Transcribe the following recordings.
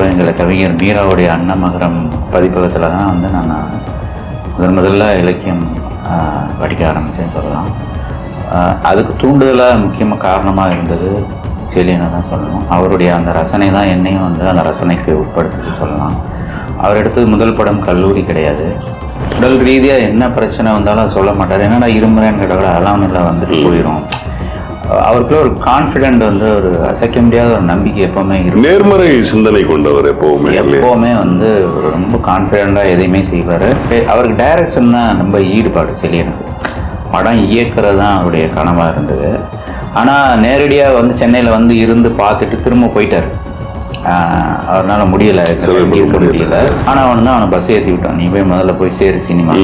சிவகங்கையில் கவிஞர் மீராவுடைய அன்னமகரம் பதிப்பகத்தில் தான் வந்து நான் முதல்ல இலக்கியம் படிக்க ஆரம்பித்தேன்னு சொல்லலாம். அதுக்கு தூண்டுதலாக முக்கியமாக காரணமாக இருந்தது செலியனை தான் சொல்லணும். அவருடைய அந்த ரசனை தான் என்னையும் வந்து அந்த ரசனைக்கு உட்படுத்தி சொல்லலாம். அவர் எடுத்தது முதல் படம் கல்லூரி கிடையாது. உடல் ரீதியாக என்ன பிரச்சனை வந்தாலும் அதை சொல்ல மாட்டார். என்னடா இருமுறைன்னு கேட்டால் அதெல்லாம் இல்லை வந்துட்டு போயிடும். அவருக்குள்ள ஒரு கான்ஃபிடென்ட் வந்து ஒரு அசைக்க முடியாத ஒரு நம்பிக்கை எப்பவுமே இருக்கு. நேர்மறை சிந்தனை கொண்டவர் எப்பவுமே வந்து ரொம்ப கான்ஃபிடென்ட்டாக எதையுமே செய்வார். அவருக்கு டைரக்ஷன் தான் ரொம்ப ஈடுபாடு. செலியனுக்கு படம் இயக்கிறது தான் அவருடைய கனவாக இருந்தது. ஆனால் நேரடியாக வந்து சென்னையில் வந்து இருந்து பார்த்துட்டு திரும்ப போயிட்டார். அவரால் முடியலை, இருக்க முடியல. ஆனால் அவனை பஸ் ஏற்றி விட்டோம். நீ போய் முதல்ல போய் சேரு சினிமா,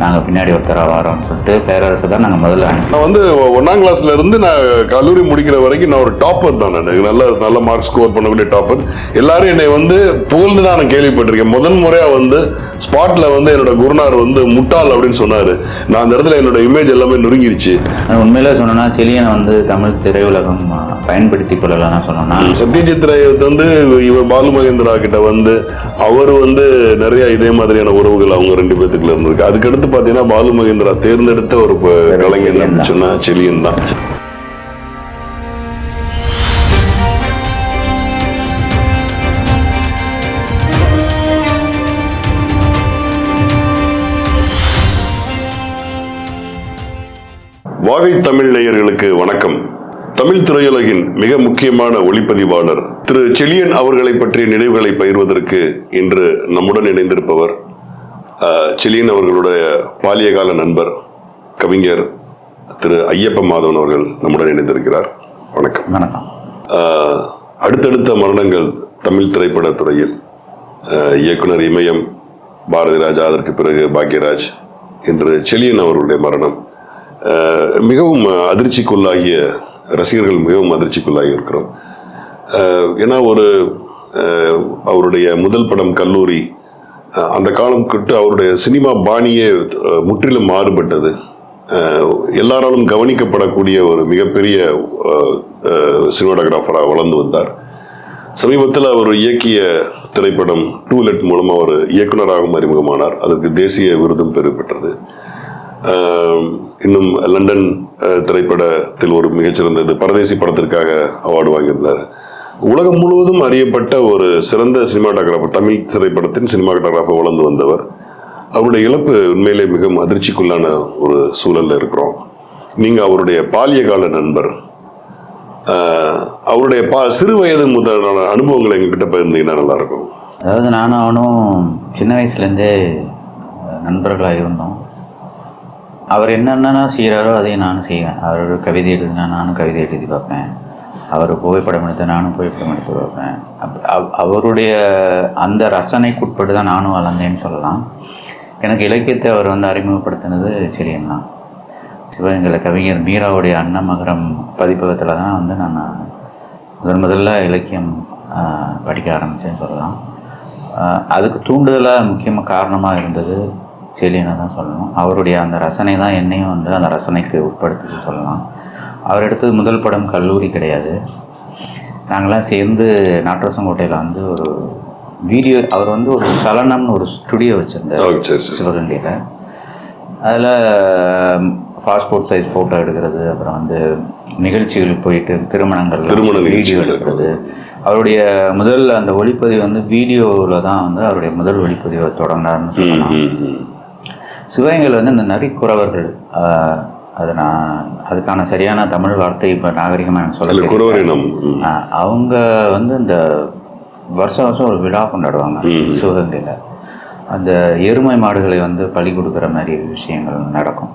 நாங்கள் பின்னாடி ஒருத்தராக வரோம்னு சொல்லிட்டு பேரரசு தான் நாங்கள் முதல்ல நான் வந்து 1ஆம் கிளாஸ்ல இருந்து நான் கல்லூரி முடிக்கிற வரைக்கும் நான் ஒரு டாப்பர் தான். நான் நல்ல மார்க் ஸ்கோர் பண்ணக்கூடிய டாப்பர். எல்லாரும் என்னை வந்து புகழ்ந்து தான் நான் கேள்விப்பட்டிருக்கேன். முறையாக வந்து ஸ்பாட்ல வந்து என்னோட குருநார் வந்து முட்டாள் அப்படின்னு சொன்னாரு. நான் அந்த இடத்துல என்னோட இமேஜ் எல்லாமே நொறுங்கிருச்சு. உண்மையில சொன்னா செலியனை வந்து தமிழ் திரையுலகம் பயன்படுத்தி கொள்ளலாம் சொன்னா சத்யஜித் ராய் வந்து இவர் பாலு மகேந்திரா கிட்ட வந்து அவர் வந்து நிறைய இதே மாதிரியான உறவுகள் அவங்க 2 பேத்துக்குள்ள இருந்திருக்கு. அதுக்கடுத்து பாத்தீங்கன்னா பாலு மகேந்திரா தேர்ந்தெடுத்த ஒரு கலைஞர் சொன்னா செலியன் தான். வாகை தமிழ் நேயர்களுக்கு வணக்கம். தமிழ் திரையுலகின் மிக முக்கியமான ஒளிப்பதிவாளர் திரு செலியன் அவர்களை பற்றிய நினைவுகளை பகிர்வதற்கு இன்று நம்முடன் இணைந்திருப்பவர் செலியன் அவர்களுடைய பாலியகால நண்பர் கவிஞர் திரு ஐயப்ப மாதவன் அவர்கள் நம்முடன் இணைந்திருக்கிறார். வணக்கம். அடுத்தடுத்த மரணங்கள் தமிழ் திரைப்பட துறையில் இயக்குனர் இமயம், பாரதிராஜா, அதற்கு பிறகு பாக்யராஜ், இன்று செலியன் அவர்களுடைய மரணம் மிகவும் அதிர்ச்சிக்குள்ளாகிய ரசிகர்கள் மிகவும் அதிர்ச்சிக்குள்ளாகி இருக்கிறோம். ஏன்னா அவருடைய முதல் படம் கல்லூரி, அந்த காலம் கிட்ட அவருடைய சினிமா பாணியே முற்றிலும் மாறுபட்டது. எல்லாராலும் கவனிக்கப்படக்கூடிய ஒரு மிகப்பெரிய சினிமாட்டோகிராஃபராக வளர்ந்து வந்தார். சமீபத்தில் அவர் இயக்கிய திரைப்படம் டூலெட் மூலம் அவர் இயக்குனராகவும் அறிமுகமானார். அதற்கு தேசிய விருதும் பெறப்பெற்றது. இன்னும் லண்டன் திரைப்படத்தில் ஒரு மிகச்சிறந்த பரதேசி படத்திற்காக அவார்டு வாங்கியிருந்தார். உலகம் முழுவதும் அறியப்பட்ட ஒரு சிறந்த சினிமாட்டோகிராஃபர், தமிழ் திரைப்படத்தின் சினிமாட்டோகிராஃபர் வளர்ந்து வந்தவர். அவருடைய இழப்பு உண்மையிலே மிகவும் அதிர்ச்சிக்குள்ளான ஒரு சூழல்ல இருக்கிறோம். நீங்க அவருடைய பாலியகால நண்பர், அவருடைய சிறு வயது முதலான அனுபவங்களை எங்ககிட்ட பகிர்ந்தீங்கன்னா நல்லா இருக்கும். அதாவது நானும் அவனும் சின்ன வயசுலேருந்தே நண்பர்களாக இருந்தோம். அவர் என்னென்னா செய்கிறாரோ அதையும் நானும் செய்வேன். அவர் கவிதை எழுதினா நானும் கவிதை எழுதி பார்ப்பேன். அவர் புகைப்படம் எடுத்த நானும் புகைப்படம் எடுத்து பார்ப்பேன். அவருடைய அந்த ரசனைக்குட்பட்டு தான் நானும் வளர்ந்தேன்னு சொல்லலாம். எனக்கு இலக்கியத்தை அவர் வந்து அறிமுகப்படுத்தினது செலியன் தான். சிவகங்கையில் கவிஞர் மீராவுடைய அன்னமகரம் பதிப்பகத்தில் தான் வந்து நான் முதல்ல இலக்கியம் படிக்க ஆரம்பித்தேன்னு சொல்லலாம். அதுக்கு தூண்டுதலாக முக்கியமாக காரணமாக இருந்தது செலியனை தான் சொல்லணும். அவருடைய அந்த ரசனை தான் என்னையும் வந்து அந்த ரசனைக்கு உட்படுத்தி சொல்லலாம். அவர் எடுத்தது முதல் படம் கல்லூரி கிடையாது. நாங்களாம் சேர்ந்து நாட்டரசங்கோட்டையில் வந்து ஒரு வீடியோ, அவர் வந்து ஒரு சலனம்னு ஒரு ஸ்டுடியோ வச்சுருந்தார் சிவகங்கையில். அதில் பாஸ்போர்ட் சைஸ் ஃபோட்டோ எடுக்கிறது, அப்புறம் வந்து நிகழ்ச்சிகளுக்கு போயிட்டு திருமணங்கள் வீடியோ எடுக்கிறது. அவருடைய முதல் அந்த ஒளிப்பதிவு வந்து வீடியோவில் தான் வந்து அவருடைய முதல் ஒளிப்பதிவை தொடங்கினார்னு சொல்லலாம். சிவகங்கையில் வந்து இந்த நரிக்குறவர்கள், அது அதுக்கான சரியான தமிழ் வார்த்தை இப்போ நாகரிகமாக எனக்கு சொல்ல, அவங்க வந்து இந்த வருஷம் ஒரு விழா கொண்டாடுவாங்க சிவகங்கையில். அந்த எருமை மாடுகளை வந்து பலி கொடுக்குற மாதிரி விஷயங்கள் நடக்கும்.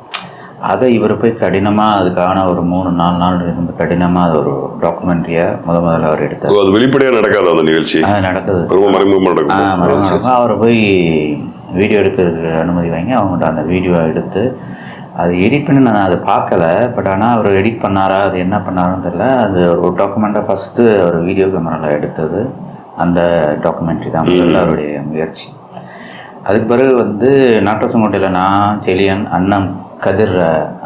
அதை இவர் போய் கடினமாக அதுக்கான ஒரு 3-4 நாள் இருந்து கடினமாக அது ஒரு டாக்குமெண்ட்ரியாக முதல்ல அவர் எடுத்தார். அது வெளிப்படையாக நடக்காது, அந்த நிகழ்ச்சி நடக்குது. அவரை போய் வீடியோ எடுக்கிறதுக்கு அனுமதி வாங்கி அவங்கள்ட்ட அந்த வீடியோ எடுத்து அது எடிட் பண்ணி நான் அதை பார்க்கல. பட் ஆனால் அவர் எடிட் பண்ணாரா, அது என்ன பண்ணாருன்னு தெரியல. அது ஒரு டாக்குமெண்ட்டாக ஃபஸ்ட்டு ஒரு வீடியோ கேமராவில் எடுத்தது அந்த டாக்குமெண்ட்ரி தான் முதல்ல அவருடைய முயற்சி. அதுக்கு பிறகு வந்து நாட்டரசங்கோட்டையில் நான், செலியன், அண்ணன் கதிர்,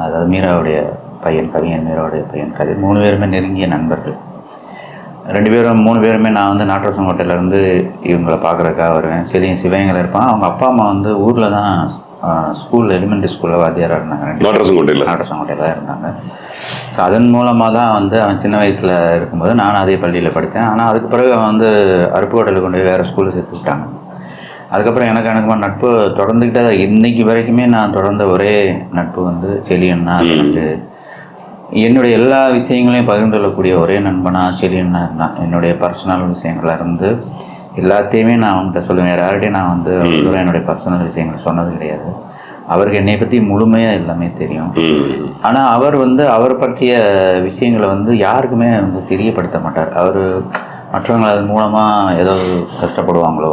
அதாவது மீராவுடைய பையன், கவிஞர் மீராவுடைய பையன் கதிர், 3 பேருமே நெருங்கிய நண்பர்கள். 2 பேரும் 3 பேருமே நான் வந்து நாட்டரசங்கோட்டையிலேருந்து இவங்களை பார்க்குறதுக்காக வருவேன். சரி சிவகங்கையில் இருப்பான். அவங்க அப்பா அம்மா வந்து ஊரில் தான் ஸ்கூலில் எலிமெண்ட்ரி ஸ்கூலில் வாத்தியாராக இருந்தாங்க. நாட்டரசங்கோட்டையில் தான் இருந்தாங்க. ஸோ அதன் மூலமாக தான் வந்து அவன் சின்ன வயசில் இருக்கும்போது நானும் அதே பள்ளியில் படித்தேன். ஆனால் அதுக்கு பிறகு அவன் வந்து அருப்புக்கோட்டையில் கொண்டு போய் வேறு ஸ்கூலில் சேர்த்து விட்டாங்க. அதுக்கப்புறம் எனக்கு நட்பு தொடர்ந்துக்கிட்டே தான் இன்றைக்கி வரைக்குமே நான் தொடர்ந்த ஒரே நட்பு வந்து செலியன்னா. எனக்கு என்னுடைய எல்லா விஷயங்களையும் பகிர்ந்து கொள்ளக்கூடிய ஒரே நண்பனாக செலியன்னா இருந்தான். என்னுடைய பர்சனல் விஷயங்கள்ல இருந்து எல்லாத்தையுமே நான் அவன்கிட்ட சொல்லுவேன். யார்கிட்டையும் நான் வந்து என்னுடைய பர்சனல் விஷயங்கள் சொன்னது கிடையாது. அவருக்கு என்னை பற்றி முழுமையாக எல்லாமே தெரியும். ஆனால் அவர் வந்து அவர் பற்றிய விஷயங்களை வந்து யாருக்குமே வந்து தெரியப்படுத்த மாட்டார். அவர் மற்றவங்க அது மூலமாக ஏதாவது கஷ்டப்படுவாங்களோ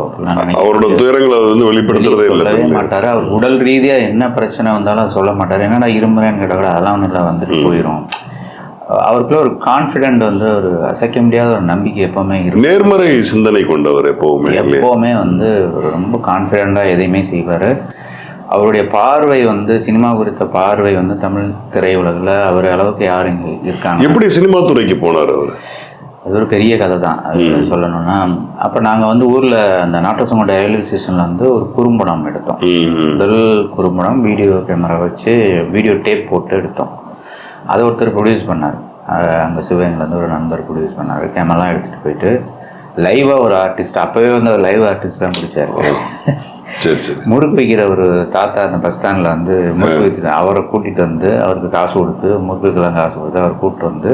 அவரோட துயரங்களை வந்து வெளிப்படுத்துறதே சொல்லவே மாட்டார். அவர் உடல் ரீதியாக என்ன பிரச்சனை வந்தாலும் அதை சொல்ல மாட்டார். என்னடா இருமுறைன்னு கேட்டால் கூட அதெல்லாம் ஒன்றும் இல்லை, வந்துட்டு போயிடும். அவருக்குள்ள ஒரு கான்ஃபிடென்ட் வந்து ஒரு அசைக்க முடியாத ஒரு நம்பிக்கை எப்போவுமே இருக்கும். நேர்மறை சிந்தனை கொண்டவர் எப்போவுமே வந்து ஒரு ரொம்ப கான்ஃபிடென்ட்டாக எதையுமே செய்வார். அவருடைய பார்வை வந்து சினிமா குறித்த பார்வை வந்து தமிழ் திரையுலகில் அவர் அளவுக்கு யார் இங்கே இருக்காங்க. எப்படி சினிமா துறைக்கு போனார் அவர்? அது ஒரு பெரிய கதை தான். அது சொல்லணும்னா, அப்போ நாங்கள் வந்து ஊரில் அந்த நாட்டரசங்கோட்டை ரயில்வே ஸ்டேஷனில் வந்து ஒரு குறும்படம் எடுத்தோம். முதல் குறும்படம் வீடியோ கேமரா வச்சு வீடியோ டேப் போட்டு எடுத்தோம். அதை ஒருத்தர் ப்ரொடியூஸ் பண்ணார். அங்கே சிவகங்கையிலேருந்து ஒரு நண்பர் ப்ரொடியூஸ் பண்ணார். கேமராலாம் எடுத்துகிட்டு போயிட்டு லைவாக ஒரு ஆர்டிஸ்ட், அப்போவே வந்து ஒரு லைவ் ஆர்டிஸ்ட் தான் பிடிச்சார். முறுக்கு வைக்கிற ஒரு தாத்தா அந்த பஸ் ஸ்டாண்டில் வந்து முறுக்கு வைக்கிற அவரை கூட்டிகிட்டு வந்து அவருக்கு காசு கொடுத்து முறுக்குக்கெல்லாம் காசு கொடுத்து அவர் கூப்பிட்டு வந்து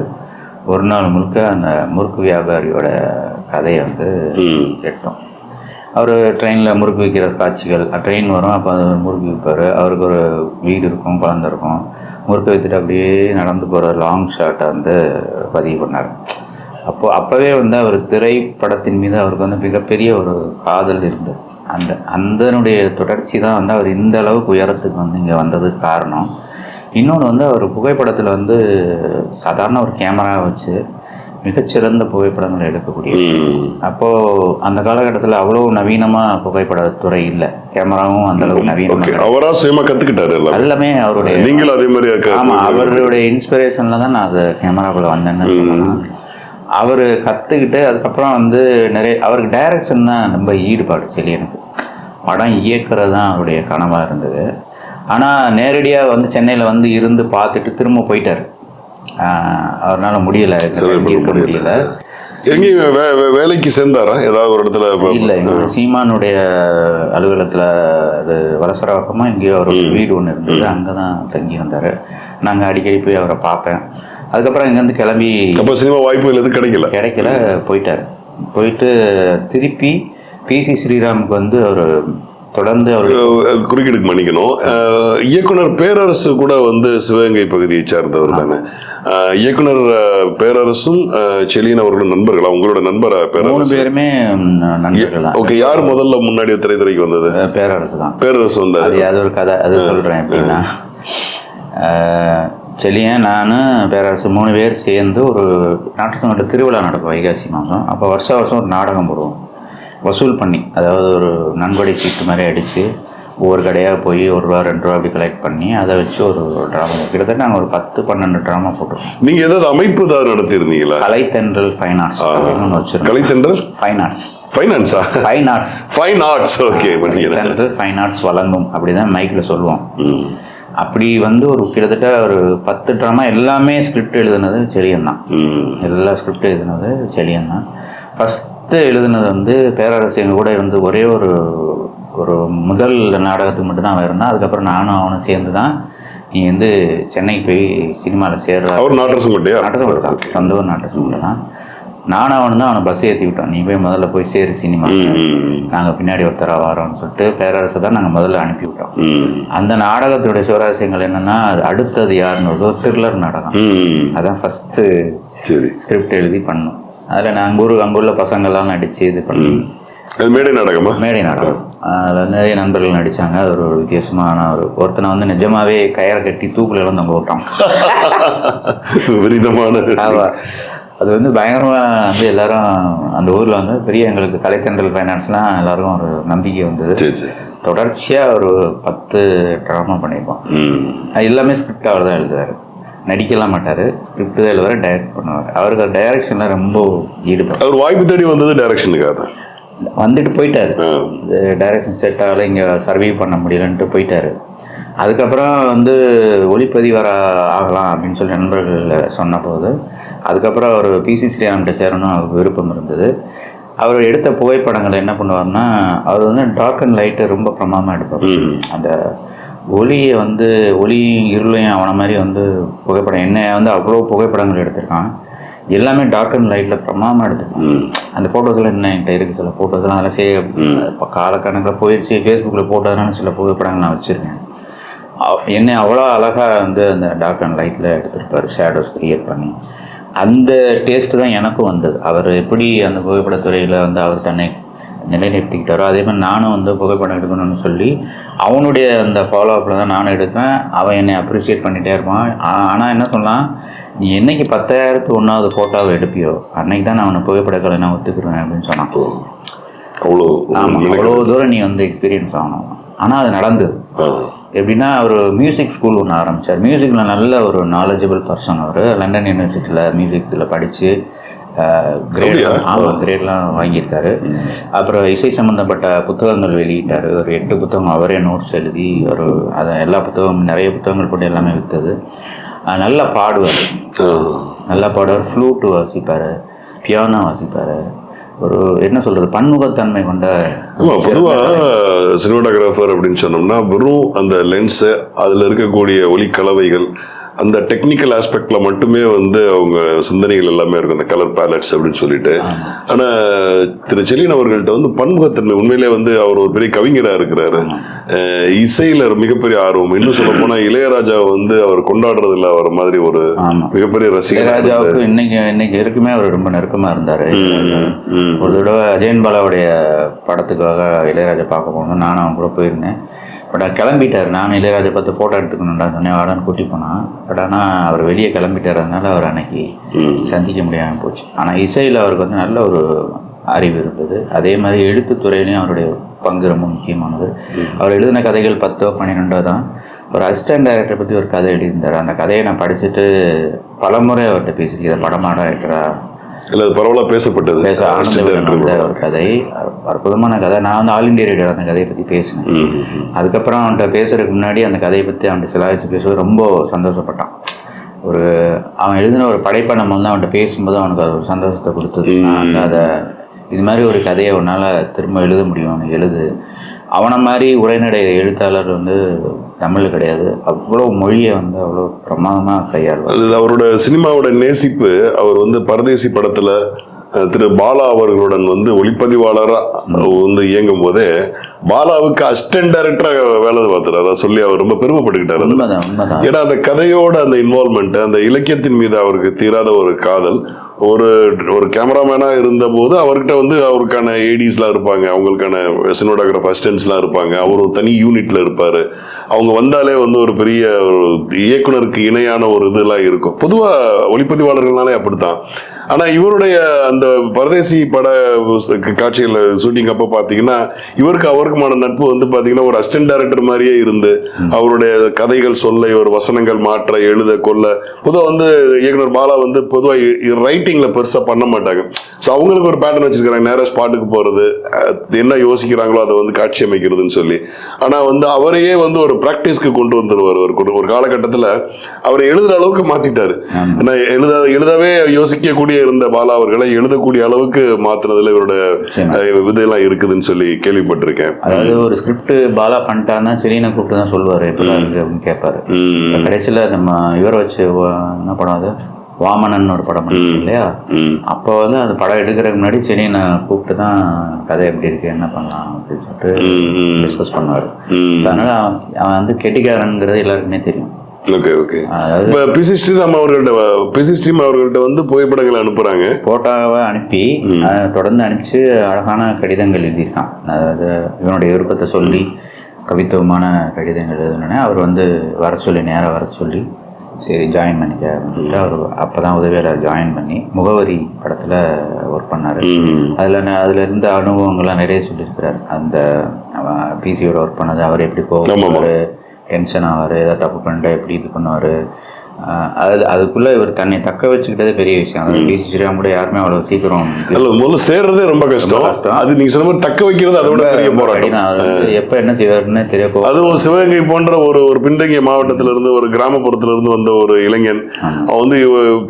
ஒரு நாள் முழுக்க அந்த முறுக்கு வியாபாரியோட கதையை வந்து எடுத்தோம். அவர் ட்ரெயினில் முறுக்கு வைக்கிற காட்சிகள், ட்ரெயின் வரும், அப்போ அது முறுக்கு வைப்பார். அவருக்கு ஒரு வீடு இருக்கும், குழந்தை இருக்கும். முறுக்கு வைத்துட்டு அப்படியே நடந்து போகிற லாங் ஷாட்டை வந்து பதிவு பண்ணார். அப்போவே வந்து அவர் திரைப்படத்தின் மீது அவருக்கு வந்து மிகப்பெரிய ஒரு காதல் இருந்தது. அந்தனுடைய தொடர்ச்சி தான் வந்து அவர் இந்த அளவுக்கு உயரத்துக்கு வந்து இங்கே வந்ததுக்கு காரணம். இன்னொன்று வந்து அவர் புகைப்படத்தில் வந்து சாதாரண ஒரு கேமரா வச்சு மிகச்சிறந்த புகைப்படங்களை எடுக்கக்கூடிய. அப்போது அந்த காலகட்டத்தில் அவ்வளோ நவீனமாக புகைப்படத்துறை இல்லை, கேமராவும் அந்த அளவுக்கு நவீனமாக. அவராக சுயமாக கற்றுக்கிட்டாரு எல்லாமே அவருடைய. நீங்களும் அதே மாதிரி? ஆமாம், அவருடைய இன்ஸ்பிரேஷனில் தான் நான் அது கேமராக்குள்ளே வந்தேன்னு சொல்லலாம். அவர் கற்றுக்கிட்டு அதுக்கப்புறம் வந்து நிறைய அவருக்கு டைரக்ஷன் தான் ரொம்ப ஈடுபாடு. செலியனுக்கு படம் இயக்கிறது தான் அவருடைய கனவாக இருந்தது. ஆனால் நேரடியாக வந்து சென்னையில் வந்து இருந்து பார்த்துட்டு திரும்ப போயிட்டார். அவரால் முடியலை, இருக்க முடியல. எங்கேயும் வேலைக்கு சேர்ந்தாரா ஏதாவது ஒரு இடத்துல? இல்லை, எங்கள் சீமானுடைய அலுவலகத்தில் அது வலசரவாக்கமாக எங்கேயோ அவர் வீடு ஒன்று இருந்தது, அங்கே தான் தங்கி வந்தார். நாங்கள் அடிக்கடி போய் அவரை பார்ப்பேன். அதுக்கப்புறம் இங்கேருந்து கிளம்பி அப்போ சினிமா வாய்ப்புகள் எதுவும் கிடைக்கல போயிட்டார். போயிட்டு திருப்பி பிசி ஸ்ரீராமுக்கு வந்து அவர் தொடர்ந்து அவர் குறுக்கீடுக்கு மன்னிக்கணும், இயக்குனர் பேரரசு கூட வந்து சிவகங்கை பகுதியை சார்ந்தவர் தானே. இயக்குனர் பேரரசும் செலியன் அவர்களும் நண்பர்களா? உங்களோட நண்பரா பேரரசு? 3 பேருமே நண்பர்கள் தான். ஓகே, யார் முதல்ல முன்னாடி திரைத்துறைக்கு வந்தது? பேரரசு தான். பேரரசு வந்தார். அது ஒரு கதை, அது சொல்கிறேன். எப்படின்னா, செலியன், நான், பேரரசு 3 பேர் சேர்ந்து ஒரு நாட்டரசங்கோட்டை திருவிழா நடக்கும் வைகாசி மாதம். அப்போ வருஷம் ஒரு நாடகம் போடுவோம் வசூல் பண்ணி. அதாவது ஒரு நன்கொடை சீட்டு மாதிரி அடித்து ஒவ்வொரு கடையாக போய் ₹1 ₹2 அப்படி கலெக்ட் பண்ணி அதை வச்சு ஒரு ட்ராமா, கிட்டத்தட்ட நாங்கள் ஒரு 10-12 ட்ராமா போட்டுருவோம். நீங்கள் ஏதாவது அமைப்பு தான் நடத்தியிருந்தீங்களா? கலைத்தென்றல் ஃபைன் ஆர்ட்ஸ் அப்படின்னு வச்சுருக்கோம். Kalaithendral fine arts. ஃபைனான்ஸா? Fine arts. Fine arts. Okay. Kalaithendral fine arts வழங்கும் அப்படி தான் மைக்கில் சொல்லுவோம். அப்படி வந்து ஒரு கிட்டத்தட்ட ஒரு 10 ட்ராமா, எல்லாமே ஸ்கிரிப்ட் எழுதுனது செலியன் தான். எல்லா ஸ்கிரிப்ட் எழுதுனது செலியன் தான். ஃபஸ்ட்டு எழுதுனது வந்து பேரரசு எங்கள் கூட இருந்து ஒரே ஒரு முதல் நாடகத்துக்கு மட்டும்தான் அவன் இருந்தான். அதுக்கப்புறம் நானும் அவனும் சேர்ந்து தான் நீ வந்து சென்னைக்கு போய் சினிமாவில் சேர்ற. அவர் நாட்டரசங்கோட்டையா? நாட்டரசங்கோட்டை தான், சொந்த ஊர் நாட்டரசங்கோட்டை தான். நானும் அவனு தான் அவனை பஸ் ஏற்றி விட்டோம். நீ போய் முதல்ல போய் சேரு சினிமா, நாங்கள் பின்னாடி ஒருத்தராக வரோம்னு சொல்லிட்டு பேரரசு தான் நாங்கள் முதல்ல அனுப்பி விட்டோம். அந்த நாடகத்துடைய சுவாரஸ்யங்கள் என்னென்னா, அது அடுத்தது யாருன்னு ஒரு த்ரில்லர் நாடகம். அதான் ஃபஸ்ட்டு ஸ்கிரிப்ட் எழுதி பண்ணோம். அதில் நான் அங்குள்ள பசங்கள்லாம் நடித்து இது பண்ணி. மேடை நாடகமா? மேடை நாடகம். அதில் நிறைய நண்பர்கள் நடித்தாங்க. அது ஒரு வித்தியாசமான ஒருத்தனை வந்து நிஜமாவே கயிறை கட்டி தூக்குல எல்லாம் தொங்க விட்டான். அது வந்து பயங்கரமாக வந்து எல்லாரும் அந்த ஊரில் வந்து பெரிய எங்களுக்கு கலைத்தென்றல் ஃபைனான்ஸ்லாம் எல்லாருக்கும் ஒரு நம்பிக்கை வந்தது. தொடர்ச்சியாக ஒரு 10 ட்ராமா பண்ணியிருப்போம். அது எல்லாமே ஸ்கிரிப்ட் அவர் தான் எழுதுவார். நடிக்கலாம் மாட்டார், ஸ்கிரிப்ட் தான் எழுதுவார், டைரக்ட் பண்ணுவார். அவருக்கு டைரக்ஷனில் ரொம்ப ஈடுபாடு. அவர் வாய்ப்பு தேடி வந்தது டைரக்ஷனுக்காக தான். வந்துட்டு போயிட்டார். டைரக்ஷன் செட் ஆகலை, இங்கே சர்வே பண்ண முடியலன்ட்டு போயிட்டார். அதுக்கப்புறம் வந்து ஒளிப்பதிவர ஆகலாம் அப்படின்னு சொல்லி நண்பர்கள் சொன்னபோது அதுக்கப்புறம் அவர் பிசி ஸ்ரீராம்கிட்ட சேரணும் அவருக்கு விருப்பம் இருந்தது. அவர் எடுத்த புகைப்படங்களை என்ன பண்ணுவார்னா, அவர் வந்து டார்க் அண்ட் லைட்டை ரொம்ப பிரமாதமாக எடுப்பார். அந்த ஒளியை வந்து ஒளியும் இருளையும் அவனை மாதிரி வந்து புகைப்படம் என்ன வந்து அவ்வளோ புகைப்படங்கள் எடுத்திருக்கான். எல்லாமே டார்க் அண்ட் லைட்டில் பிரமாதமாக எடுத்திருக்கான். அந்த ஃபோட்டோஸ்லாம் என்ன என்கிட்ட இருக்குது, சில ஃபோட்டோஸ்லாம் அதெல்லாம் இப்போ காலக்கணக்கில் போயிடுச்சு. ஃபேஸ்புக்கில் போட்டதுனால சில புகைப்படங்கள் நான் வச்சுருக்கேன். என்னை அவ்வளோ அழகாக வந்து அந்த டார்க் அண்ட் லைட்டில் எடுத்திருப்பார், ஷேடோஸ் க்ரியேட் பண்ணி. அந்த டேஸ்ட்டு தான் எனக்கும் வந்தது. அவர் எப்படி அந்த புகைப்படத்துறையில் வந்து அவர் தன்னை நிலைநிறுத்திக்கிட்டாரோ அதே மாதிரி நானும் வந்து புகைப்படம் எடுக்கணும்னு சொல்லி அவனுடைய அந்த ஃபாலோ அப்பில் தான் நானும் எடுப்பேன். அவன் என்னை அப்ரிஷியேட் பண்ணிகிட்டே இருப்பான். ஆனால் என்ன சொல்லலாம், நீ என்னைக்கு 10,001வது ஃபோட்டோவை எடுப்பியோ அன்னைக்கு தான் நான் அவனை புகைப்படங்களை நான் ஒத்துக்குருவேன் அப்படின்னு சொன்னான். அவ்வளோ தூரம் நீ வந்து எக்ஸ்பீரியன்ஸ் ஆகணும். ஆனால் அது நடந்தது. எப்படின்னா அவர் மியூசிக் ஸ்கூல் ஒன்று ஆரம்பித்தார். மியூசிக்கில் நல்ல ஒரு நாலேஜபிள் பர்சன். அவர் லண்டன் யூனிவர்சிட்டியில் மியூசிக்கில் படித்து கிரேட்லாம் வாங்கியிருக்காரு. அப்புறம் இசை சம்மந்தப்பட்ட புத்தகங்கள் வெளியிட்டார். ஒரு 8 புத்தகம் அவரே நோட்ஸ் எழுதி ஒரு அதை எல்லா புத்தகம் நிறைய புத்தகங்கள் போட்டு எல்லாமே விற்றது. நல்லா பாடுவார், நல்லா பாடுவார். ஃப்ளூட்டு வாசிப்பார், பியானோ வாசிப்பார். ஒரு என்ன சொல்றது, பன்முகத்தன்மை கொண்ட. பொதுவாக சினிமாட்டோகிராஃபர் அப்படின்னு சொன்னோம்னா வெறும் அந்த லென்ஸு, அதில் இருக்கக்கூடிய ஒளிக்கலவைகள், அந்த டெக்னிக்கல் ஆஸ்பெக்ட்ல மட்டுமே வந்து அவங்க சிந்தனைகள் எல்லாமே இருக்கும், அந்த கலர் பேலட்ஸ் அப்படின்னு சொல்லிட்டு. ஆனா திரு செலியன் அவர்கள்ட்ட வந்து பன்முகத்தன்மை, உண்மையிலே வந்து அவர் ஒரு பெரிய கவிஞராக இருக்கிறாரு. இசையில மிகப்பெரிய ஆர்வம். இன்னும் சொல்ல போனா இளையராஜா வந்து அவர் கொண்டாடுறதுல அவர் மாதிரி ஒரு மிகப்பெரிய ரசிகர். இளையராஜாவுக்கு இன்னைக்கு இருக்குமே அவர் ரொம்ப நெருக்கமா இருந்தாரு. ஒரு தடவை அஜயன் பாலாவுடைய படத்துக்காக இளையராஜா பார்க்க போகணும், நானும் அவன் கூட போயிருந்தேன். பட் கிளம்பிட்டார். நானும் இளையராஜா பார்த்து ஃபோட்டோ எடுத்துக்கணும்டா சொன்னேன், வாடான்னு கூட்டி போனான். பட் ஆனால் அவர் வெளியே கிளம்பிட்டார்னால அவர் அன்னைக்கு சந்திக்க முடியாமல் போச்சு. ஆனால் இசையில் அவருக்கு வந்து நல்ல ஒரு அறிவு இருந்தது. அதே மாதிரி எழுத்துத்துறையிலையும் அவருடைய பங்கு ரொம்ப முக்கியமானது. அவர் எழுதின கதைகள் 10 12 தான். ஒரு அசிஸ்டன்ட் டைரக்டரை பற்றி ஒரு கதை எழுதியிருந்தார். அந்த கதையை நான் படிச்சுட்டு பல முறை அவர்கிட்ட பேசியிருக்கேன். இதை படமாட ஆகிட்டுறா இல்லை, அது பரவாயில்ல பேசப்பட்டது. ஒரு கதை, அற்புதமான கதை. நான் வந்து ஆல் இண்டியா ரேடியோ அந்த கதையை பற்றி பேசினேன். அதுக்கப்புறம் அவன்கிட்ட பேசுறதுக்கு முன்னாடி அந்த கதையை பற்றி அவன்கிட்ட சிலாய்ச்சி பேசுவது ரொம்ப சந்தோஷப்பட்டான். ஒரு அவன் எழுதின ஒரு படைப்பை நம்ம வந்து அவன்கிட்ட பேசும்போது அவனுக்கு அது ஒரு சந்தோஷத்தை கொடுத்தது. அதை இது மாதிரி ஒரு கதையை அவனால் திரும்ப எழுத முடியும், அவனுக்கு எழுது. அவனை மாதிரி உரைநடை எழுத்தாளர் வந்து தமிழ் கிடையாது. அவ்வளோ மொழியை வந்து அவ்வளோ பிரமாதமாக கையாளுவார். அது அவரோட சினிமாவோட நேசிப்பு. அவர் வந்து பரதேசி படத்தில் திரு பாலா அவர்களுடன் வந்து ஒளிப்பதிவாளராக வந்து இயங்கும் போதே பாலாவுக்கு அசிஸ்டன்ட் டைரக்டராக வேலை பார்த்தார். அதை சொல்லி அவர் ரொம்ப பெருமைப்பட்டுக்கிட்டார். ஏன்னா அந்த கதையோட அந்த இன்வால்மெண்ட், அந்த இலக்கியத்தின் மீது அவருக்கு தீராத ஒரு காதல். ஒரு கேமராமேனாக இருந்தபோது அவர்கிட்ட வந்து அவருக்கான ஏடிஸ்லாம் இருப்பாங்க, அவங்களுக்கான சினிமாட்டோகிராஃபர் அசிஸ்டன்ட்ஸ்லாம் இருப்பாங்க. அவர் ஒரு தனி யூனிட்ல இருப்பார். அவங்க வந்தாலே வந்து ஒரு பெரிய ஒரு இயக்குனருக்கு இணையான ஒரு இதெல்லாம் இருக்கும். பொதுவாக ஒளிப்பதிவாளர்கள்னாலே அப்படித்தான். ஆனால் இவருடைய அந்த பரதேசி பட காட்சிகள் ஷூட்டிங் அப்போ பார்த்தீங்கன்னா இவருக்கு அவருக்குமான நட்பு வந்து பார்த்தீங்கன்னா ஒரு அசிஸ்டன்ட் டைரக்டர் மாதிரியே இருந்து அவருடைய கதைகள் சொல்ல, இவர் வசனங்கள் மாற்ற, எழுத கொள்ள. பொதுவாக வந்து இயக்குனர் பாலா வந்து பொதுவாக ரைட்டிங்கில் பெருசாக பண்ண மாட்டாங்க. ஸோ அவங்களுக்கு ஒரு பேட்டர்ன் வச்சிருக்கிறாங்க, நேராக ஸ்பாட்டுக்கு போகிறது, என்ன யோசிக்கிறாங்களோ அதை வந்து காட்சி அமைக்கிறதுன்னு சொல்லி. ஆனால் வந்து அவரையே வந்து ஒரு ப்ராக்டிஸ்க்கு கொண்டு வந்துடுவார். ஒரு காலகட்டத்தில் அவரை எழுதுகிற அளவுக்கு மாற்றிட்டாரு. ஏன்னா எழுதவே யோசிக்கக்கூடிய இருந்த பாலா அவர்களை எழுதக்கூடிய அளவுக்கு மாத்துறதுல இவரோட இதெல்லாம் இருக்குதுன்னு சொல்லி கேள்விப்பட்டிருக்கேன். அதாவது ஒரு ஸ்கிரிப்ட் பாலா பண்ணிட்டாருன்னா செலியனை கூப்பிட்டு தான் சொல்லுவாரு, எப்படிதான் இருக்கு அப்படின்னு கேட்பாரு. கடைசியில நம்ம இவரை வச்சு என்ன படம், அது வாமனன் ஒரு படம் இல்லையா, அப்போ வந்து அந்த படம் எடுக்கிறதுக்கு முன்னாடி செலியனை கூப்பிட்டு தான் கதை எப்படி இருக்கு, என்ன பண்ணலாம் அப்படின்னு சொல்லிட்டு டிஸ்கஸ் பண்ணுவாரு. அதனால அவன் வந்து கெட்டிக்காரன்ங்கிறது எல்லாருக்குமே தெரியும். Okay okay. இப்போ பிசி ஸ்ரீராம் அவர்கள்ட்ட வந்து புகைப்படங்களை அனுப்புறாங்க, போட்டோவை அனுப்பி தொடர்ந்து அனுப்பிச்சு அழகான கடிதங்கள் எழுதியிருக்கான். அதாவது இவனுடைய விருப்பத்தை சொல்லி கவித்துவமான கடிதங்கள் எழுதுனோடனே அவர் வந்து வர சொல்லி, நேராக வர சொல்லி, சரி ஜாயின் பண்ணிக்க அப்படின்ட்டு அவர் அப்போ தான் உதவியாளர் ஜாயின் பண்ணி முகவரி படத்தில் ஒர்க் பண்ணார். அதில் இருந்த அனுபவங்கள்லாம் நிறைய சொல்லியிருக்கிறார். அந்த பிசியோட ஒர்க் பண்ணது, அவர் எப்படி போவார், டென்ஷன் ஆவார், ஏதாவது தப்பு பண்ணிட்டா எப்படி இது பண்ணுவார், அதுக்குள்ள இவர் தன்னை தக்க வச்சுக்கிட்டதே பெரிய விஷயம். அதாவது டிசி ஸ்ரீராம் கூட யாருமே அவ்வளவு சீக்கிரம் முதல்ல சேர்றதே ரொம்ப கஷ்டம். அது நீங்க சொன்ன மாதிரி தக்க வைக்கிறது அதை விட பெரிய போராட்டம். எப்ப என்ன செய்வாருன்னு தெரியப்போ, அதுவும் சிவகங்கை போன்ற ஒரு பின்தங்கிய மாவட்டத்தில இருந்து ஒரு கிராமப்புறத்துல இருந்து வந்த ஒரு இளைஞன். அவன் வந்து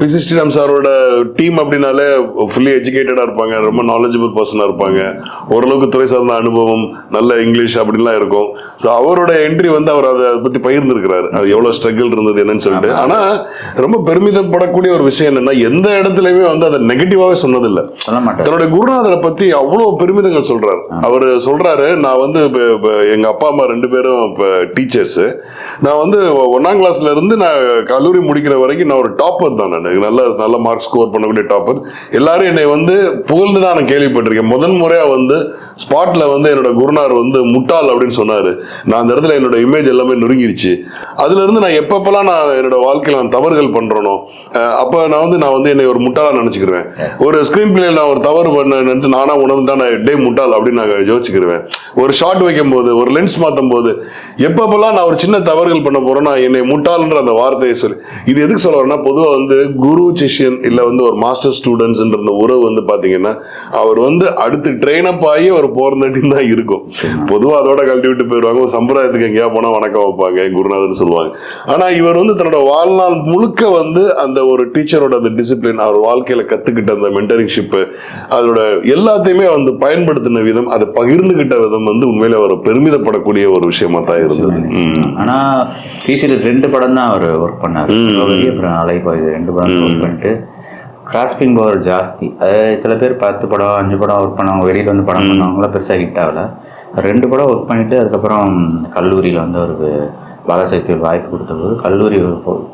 பிசி ஸ்ரீராம் சாரோட டீம் அப்படின்னாலே ஃபுல்லி எஜுகேட்டடா இருப்பாங்க, ரொம்ப நாலேஜபிள் பர்சனா இருப்பாங்க, ஓரளவுக்கு துறை சார்ந்த அனுபவம், நல்ல இங்கிலீஷ் அப்படின்லாம் இருக்கும். ஸோ அவரோட என்ட்ரி வந்து அவர் அதை பத்தி பகிர்ந்துருக்கிறாரு, அது எவ்வளவு ஸ்ட்ரகிள் இருந்தது என்னன்னு சொல்லிட்டு. ஆனா ரொம்ப பெருமிதப்படக்கூடிய ஒரு விஷயம் என்னன்னா, எந்த இடத்துலயுமே வந்து அதை நெகட்டிவாவே சொன்னதில்லை. தன்னுடைய குருநாதரை பத்தி அவ்வளவு பெருமிதங்கள் சொல்றாரு. அவர் சொல்றாரு, நான் வந்து எங்க அப்பா அம்மா 2 பேரும் டீச்சர்ஸ். நான் வந்து 1ஆம் கிளாஸ்ல இருந்து நான் கல்லூரி முடிக்கிற வரைக்கும் நான் ஒரு டாப்பர் தான். நான் நல்ல மார்க் ஸ்கோர் பண்ணக்கூடிய டாப்பர். எல்லாரும் என்னை வந்து புகழ்ந்து தான் நான் கேள்விப்பட்டிருக்கேன். முதன் முறையா வந்து ஸ்பாட்ல வந்து என்னோட குருநாதர் வந்து முட்டாள் அப்படின்னு சொன்னாரு. நான் அந்த இடத்துல என்னோட இமேஜ் எல்லாமே நொறுங்கிருச்சு. அதுல இருந்து நான் எப்பப்பெல்லாம் நான் என்னோட வாழ்க்கையில் நான் தவறுகள் பண்றனோ அப்ப நான் வந்து என்னை ஒரு முட்டாளா நினைச்சுக்கிருவேன். ஒரு ஸ்கிரீன் பிளேல நான் ஒரு தவறு பண்ண நானா உணர்ந்துட்டா நான் டே முட்டாள் அப்படின்னு நான் யோசிச்சுக்கிருவேன். ஒரு ஷாட் வைக்கும் போது, ஒரு லென்ஸ் மாத்தும் போது, எப்பப்பெல்லாம் நான் ஒரு சின்ன தவறுகள் பண்ண போறேன்னா என்னை முட்டாள்ன்ற அந்த வார்த்தையை சொல்லி. இது எதுக்கு சொல்ல வரேன்னா, பொதுவாக வந்து குரு சிஷ்யன் இல்ல வந்து ஒரு மாஸ்டர் ஸ்டூடெண்ட்ஸ் இந்த உறவு வந்து பாத்தீங்கன்னா அவர் வந்து அடுத்து ட்ரெயின் அப் ஆகி அவர் போறதாட்டின்னு தான் இருக்கும். பொதுவாக அதோட கழட்டி விட்டு போயிடுவாங்க. ஒரு சம்பிரதாயத்துக்கு எங்கேயா போனா வணக்கம் வைப்பாங்க, குருநாதர் சொல்லுவாங்க. ஆனா இவர் வந்து தன்னோட வாழ்நாள் முழுக்க வந்து அந்த ஒரு டீச்சரோட அந்த டிசிப்ளின், அவர் வாழ்க்கையில கத்துக்கிட்ட அந்த மென்டரிங்ஷிப், அதோட எல்லாத்தையுமே வந்து பயன்படுத்தின விதம், அதை பகிர்ந்துகிட்ட விதம் வந்து உண்மையில அவர் பெருமிதப்படக்கூடிய ஒரு விஷயமா தான் இருந்தது. ஆனா டிசில 2 படம் தான் அவர் ஒர்க் பண்ணாரு. அப்புறம் அலைபாயுது 2 படம் ஒர்க் பண்ணிட்டு கிராஸ்பிங் பவர் ஜாஸ்தி. அதாவது சில பேர் 10 படம் 5 படம் ஒர்க் பண்ணவங்க, வெளியில வந்து படம் பண்ணவங்களாம் பெருசா ஹிட் ஆகல. 2 படம் ஒர்க் பண்ணிட்டு அதுக்கப்புறம் கல்லூரியில வந்து அவருக்கு பாலசாஹித்யில் வாய்ப்பு கொடுத்தபோது கல்லூரி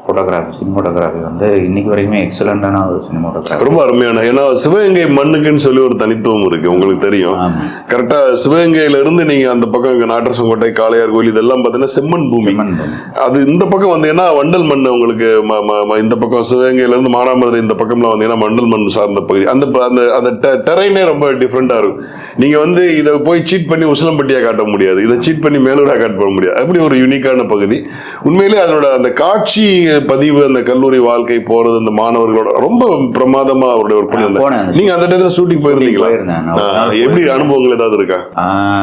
ஃபோட்டோகிராஃபி சினிமோட்டோகிராஃபி வந்து இன்னைக்கு வரைக்குமே எக்ஸலண்டான ஒரு சினிமோட்டோகிராஃபி, ரொம்ப அருமையான. ஏன்னா சிவகங்கை மண்ணுக்குன்னு சொல்லி ஒரு தனித்துவம் இருக்கு, உங்களுக்கு தெரியும். கரெக்டா சிவகங்கையில இருந்து நீங்க அந்த பக்கம் இங்க நாட்டரசங்கோட்டை, காளையார் கோயில் இதெல்லாம் பாத்தீங்கன்னா செம்மண் பூமி. அது இந்த பக்கம் வந்தீங்கன்னா வண்டல் மண். உங்களுக்கு இந்த பக்கம் சிவகங்கையில இருந்து மானாமதுரை இந்த பக்கம்லாம் வந்தீங்கன்னா மண்டல் மண் சார்ந்த பகுதி. அந்த டெரைனே ரொம்ப டிஃப்ரெண்டா இருக்கும். நீங்க வந்து இதை போய் சீட் பண்ணி உசிலம்பட்டியா காட்ட முடியாது, இதை சீட் பண்ணி மேலூரா காட்ட முடியாது. அப்படி ஒரு யூனிக்கான பகுதி. உண்மையிலே அதோட அந்த காட்சி பதிவு, அந்த கல்லூரி வாழ்க்கை போறது, அந்த மாணவர்களோட ரொம்ப பிரமாதமா அவருடைய ஒர்க் பண்ணி. நீங்க அந்த இடத்துல ஷூட்டிங் போயிருந்தீங்களா? எப்படி அனுபவங்கள் ஏதாவது இருக்கா?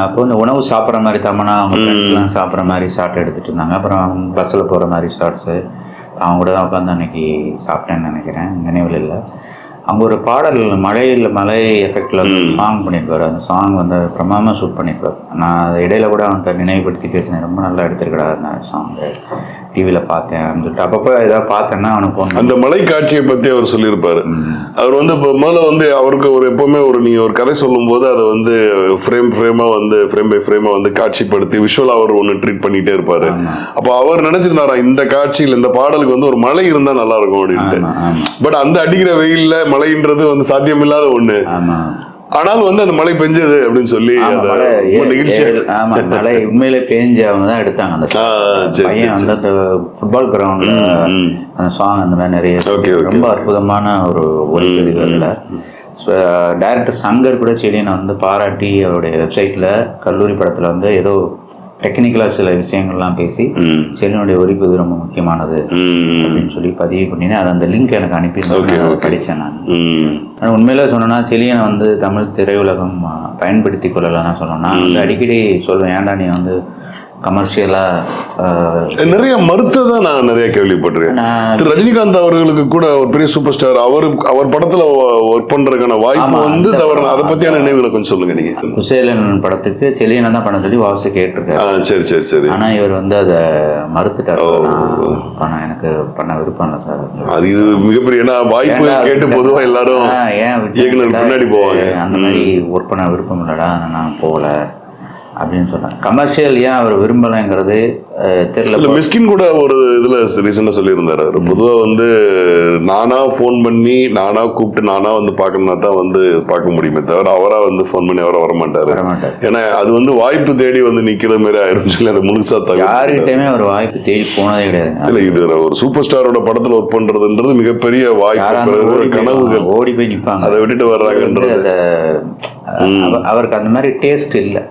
அப்போ இந்த உணவு சாப்பிட்ற மாதிரி தமனா சாப்பிட்ற மாதிரி ஷார்ட் எடுத்துட்டு இருந்தாங்க. அப்புறம் பஸ்ல போற மாதிரி ஷார்ட்ஸ் அவங்க கூட தான் உட்காந்து அன்னைக்கு சாப்பிட்டேன்னு நினைக்கிறேன், நினைவில் இல்லை. அங்கே ஒரு பாடல் மலை எஃபெக்டில் சாங் பண்ணியிருப்பார். அந்த சாங் வந்து பிரமாதமாக ஷூட் பண்ணியிருப்பார். நான் அதை இடையில கூட அவன்கிட்ட நினைவுபடுத்தி பேசினேன், ரொம்ப நல்லா எடுத்துருக்கடா அந்த சாங்கு, டிவியில் பார்த்தேன் சொல்லிட்டு. அப்பப்போ ஏதாவது பார்த்தேன்னா அவனுக்கு அந்த மலை காட்சியை பற்றி அவர் சொல்லியிருப்பார். அவர் வந்து இப்போ முதல்ல வந்து அவருக்கு ஒரு எப்போவுமே நீங்கள் ஒரு கதை சொல்லும்போது அதை வந்து ஃப்ரேம் பை ஃப்ரேமாக வந்து காட்சிப்படுத்தி விஷுவலாக அவர் ஒன்று ட்ரீட் பண்ணிகிட்டே இருப்பார். அப்போ அவர் நினச்சிருந்தாரா இந்த காட்சியில் இந்த பாடலுக்கு வந்து ஒரு மலை இருந்தால் நல்லா இருக்கும் அப்படின்ட்டு. பட் அந்த அடிக்கிற வெயில்ல மழைன்றது வந்து சாத்தியமில்லாத ஒண்ணு. ஆனாலும் வந்து அந்த மழை பெஞ்சது அப்படின்னு சொல்லி மழை உண்மையிலே பெஞ்சு அவங்க தான் எடுத்தாங்க. அந்த பையன் அந்த ஃபுட்பால் கிரவுண்ட்ல அந்த சாங் அந்த மாதிரி நிறைய ரொம்ப அற்புதமான ஒரு ஒளிப்பதிவுல டைரக்டர் சங்கர் கூட செடியனை வந்து பாராட்டி அவருடைய வெப்சைட்ல கல்லூரி படத்துல வந்து ஏதோ டெக்னிக்கலா சில விஷயங்கள்லாம் பேசி செல்லினுடைய ஒளிப்பதிவு ரொம்ப முக்கியமானது அப்படின்னு சொல்லி பதிவு பண்ணினேன். அது அந்த லிங்க் எனக்கு அனுப்பி படித்தேன் நான். ஆனால் உண்மையில சொன்னோன்னா செலியனை வந்து தமிழ் திரையுலகம் பயன்படுத்தி கொள்ளலாம் சொல்லணும்னா வந்து அடிக்கடி சொல்லுவேன், ஏன்டா நீ வந்து கமர்ஷியலா நிறைய மறுத்ததான் நான் நிறைய கேள்விப்பட்டிருக்கேன். திரு ரஜினிகாந்த் அவர்களுக்கு கூட ஒரு பெரிய சூப்பர் ஸ்டார் அவர் படத்துல ஒர்க் பண்றதுக்கான வாய்ப்பு வந்து தவறு. அதை பத்தியான நினைவுகளை கொஞ்சம் சொல்லுங்க. நீங்க குசேலன் படத்துக்கு செலியனை தான் பண்ண சொல்லி வாசி கேட்டிருக்காரு. சரி. ஆனா இவர் வந்து அதை மறுத்துட்டாரு. எனக்கு பண்ண விருப்பம் இல்லை சார். அது இது மிகப்பெரிய வாய்ப்பு கேட்டு பொதுவா எல்லாரும் ஏன் பின்னாடி போவாங்க. அந்த மாதிரி ஒர்க் பண்ண விருப்பம் இல்லடா, நான் போகல அப்படின்னு சொன்னார். கமர்ஷியல் ஏன் அவர் விரும்பலைங்கிறது தெரியல. மிஸ்கின் கூட ஒரு இதுல ரீசெண்டா சொல்லியிருந்தாரு, பொதுவாக வந்து நானா ஃபோன் பண்ணி நானா கூப்பிட்டு நானா வந்து பார்க்கணும்னா தான் வந்து பார்க்க முடியுமே தவிர அவரா வந்து ஃபோன் பண்ணி அவரை வரமாட்டாரு. ஏன்னா அது வந்து வாய்ப்பு தேடி வந்து நிக்கிற மாதிரி ஆயிரும் சொல்லி அதை முழுசா தவிர யாருக்கிட்டையுமே ஒரு வாய்ப்பு தேடி போனதே கிடையாது. இல்ல இது ஒரு சூப்பர் ஸ்டாரோட படத்துல ஒர்க் பண்றதுன்றது மிகப்பெரிய வாய்ப்பு, கனவுகள் ஓடி போய் நிற்பாங்க, அதை விட்டுட்டு வர்றாங்கன்றது அவருக்கு அந்த மாதிரி டேஸ்ட் இல்லை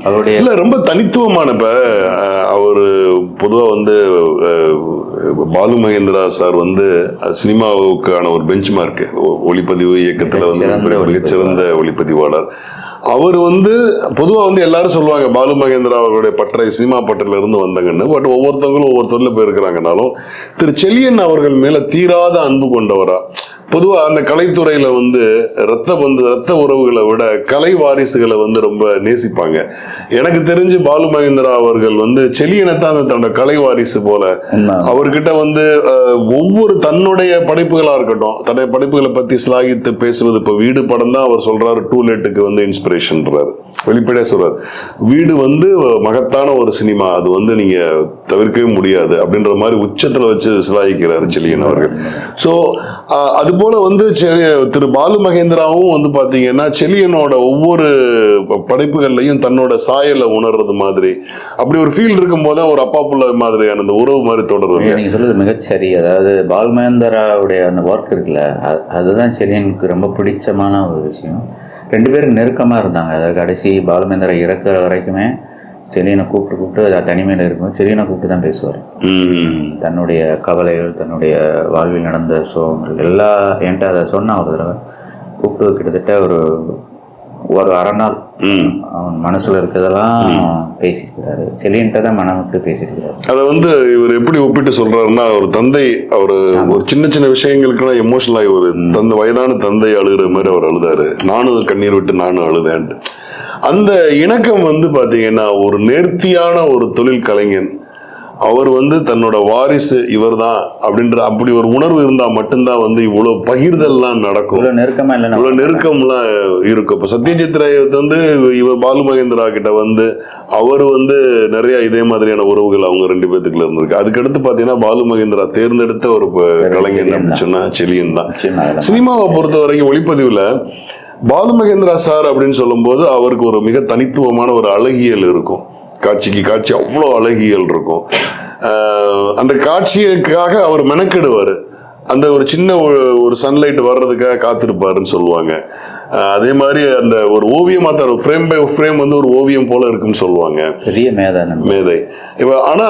அவருடைய. இல்லை, ரொம்ப தனித்துவமான. இப்போ அவர் பொதுவாக வந்து பாலு மகேந்திரா சார் வந்து சினிமாவுக்கான ஒரு பெஞ்ச் மார்க், ஒளிப்பதிவு இயக்கத்தில் வந்து மிகச்சிறந்த ஒளிப்பதிவாளர். அவர் வந்து பொதுவாக வந்து எல்லாரும் சொல்லுவாங்க பாலு மகேந்திரா அவருடைய பற்றை சினிமா பற்றில இருந்து வந்தாங்கன்னு. பட் ஒவ்வொருத்தவங்களும் ஒவ்வொரு தொழில போயிருக்கிறாங்கனாலும் திரு செழியன் அவர்கள் மேல தீராத அன்பு கொண்டவரா. பொதுவாக அந்த கலைத்துறையில வந்து ரத்த உறவுகளை விட கலை வாரிசுகளை வந்து ரொம்ப நேசிப்பாங்க. எனக்கு தெரிஞ்சு பாலு மகேந்திரா அவர்கள் வந்து செழியனை தான் தன்னோட கலை வாரிசு போல. அவர்கிட்ட வந்து ஒவ்வொரு தன்னுடைய படைப்புகளா இருக்கட்டும், தன்னுடைய படைப்புகளை பத்தி சிலாகித்து பேசுவது. இப்போ வீடு படம் தான் அவர் சொல்றாரு டூ லேட்டுக்கு வந்து இன்ஸ்பிரேஷன்றாரு, வெளிப்படையா சொல்றாரு. வீடு வந்து மகத்தான ஒரு சினிமா, அது வந்து நீங்க தவிர்க்கவே முடியாது அப்படின்ற மாதிரி உச்சத்துல வச்சு சிலாகிக்கிறாரு செழியன் அவர்கள். ஸோ அது போல வந்து திரு பாலு மகேந்திராவும் வந்து பாத்தீங்கன்னா செழியனோட ஒவ்வொரு படைப்புகள்லையும் தன்னோட சாயலை உணர்றது மாதிரி, அப்படி ஒரு ஃபீல் இருக்கும் போது ஒரு அப்பா புள்ள மாதிரியான அந்த உறவு மாதிரி தொடருது. நீங்க சொல்றது மிகச்சரி. அதாவது பாலு மகேந்திராவுடைய அந்த ஒர்க் இருக்குல்ல, அதுதான் செழியனுக்கு ரொம்ப பிடிச்சமான ஒரு விஷயம். ரெண்டு பேரும் நெருக்கமாக இருந்தாங்க. அதாவது கடைசி பாலு மகேந்திரா இறக்குற வரைக்குமே செழியனை கூப்பிட்டு தனிமையில் இருக்கும் செழியனை கூப்பிட்டு தான் பேசுவார். தன்னுடைய கவலைகள், தன்னுடைய வாழ்வில் நடந்த சோகங்கள் எல்லாம் என்கிட்ட அதை சொன்ன ஒரு தடவை கூப்பிட்டு கிட்டத்தட்ட ஒரு அரை நாள் அவன் மனசுல இருக்கிறதெல்லாம் பேசியிருக்கிறாரு. செழியன்ட்ட தான் மனம் விட்டு பேசியிருக்கிறாரு. அதை வந்து இவர் எப்படி ஒப்பிட்டு சொல்றாருன்னா, ஒரு தந்தை அவர் ஒரு சின்ன சின்ன விஷயங்களுக்குலாம் எமோஷனல் ஆகி ஒரு வயதான தந்தை அழுகிற மாதிரி அவர் அழுதாரு. நானும் கண்ணீர் விட்டு நானும் அழுதேன்ட்டு. அந்த இணக்கம் வந்து பாத்தீங்கன்னா ஒரு நேர்த்தியான ஒரு தொழில் கலைஞன். அவர் வந்து தன்னோட வாரிசு இவர் தான் அப்படின்ற அப்படி ஒரு உணர்வு இருந்தா மட்டும்தான் வந்து இவ்வளவு பகிர்தல்லாம் நடக்கும், இவ்வளவு நெருக்கம்லாம் இருக்கும். இப்ப சத்யஜித் ராய் வந்து இவர் பாலு மகேந்திரா கிட்ட வந்து அவர் வந்து நிறைய இதே மாதிரியான உறவுகள் அவங்க ரெண்டு பேத்துக்குள்ள இருந்திருக்கு. அதுக்கடுத்து பாத்தீங்கன்னா பாலு மகேந்திரா தேர்ந்தெடுத்த ஒரு கலைஞன் அப்படின்னு சொன்னா செழியன் தான். சினிமாவை பொறுத்த வரைக்கும் ஒளிப்பதிவுல பாலு மகேந்திரா சார் அப்படின்னு சொல்லும் போது அவருக்கு ஒரு மிக தனித்துவமான ஒரு அழகியல் இருக்கும். காட்சிக்கு காட்சி அவ்வளோ அழகியல் இருக்கும். அந்த காட்சிக்காக அவர் மெனக்கெடுவார். அந்த ஒரு சின்ன ஒரு சன்லைட் வர்றதுக்காக காத்திருப்பாருன்னு சொல்லுவாங்க. அதே மாதிரி அந்த ஒரு ஓவியமா தான் ஃப்ரேம் பை ஃப்ரேம் வந்து ஒரு ஓவியம் போல இருக்குன்னு சொல்லுவாங்க. பெரிய மேதை. இப்போ ஆனா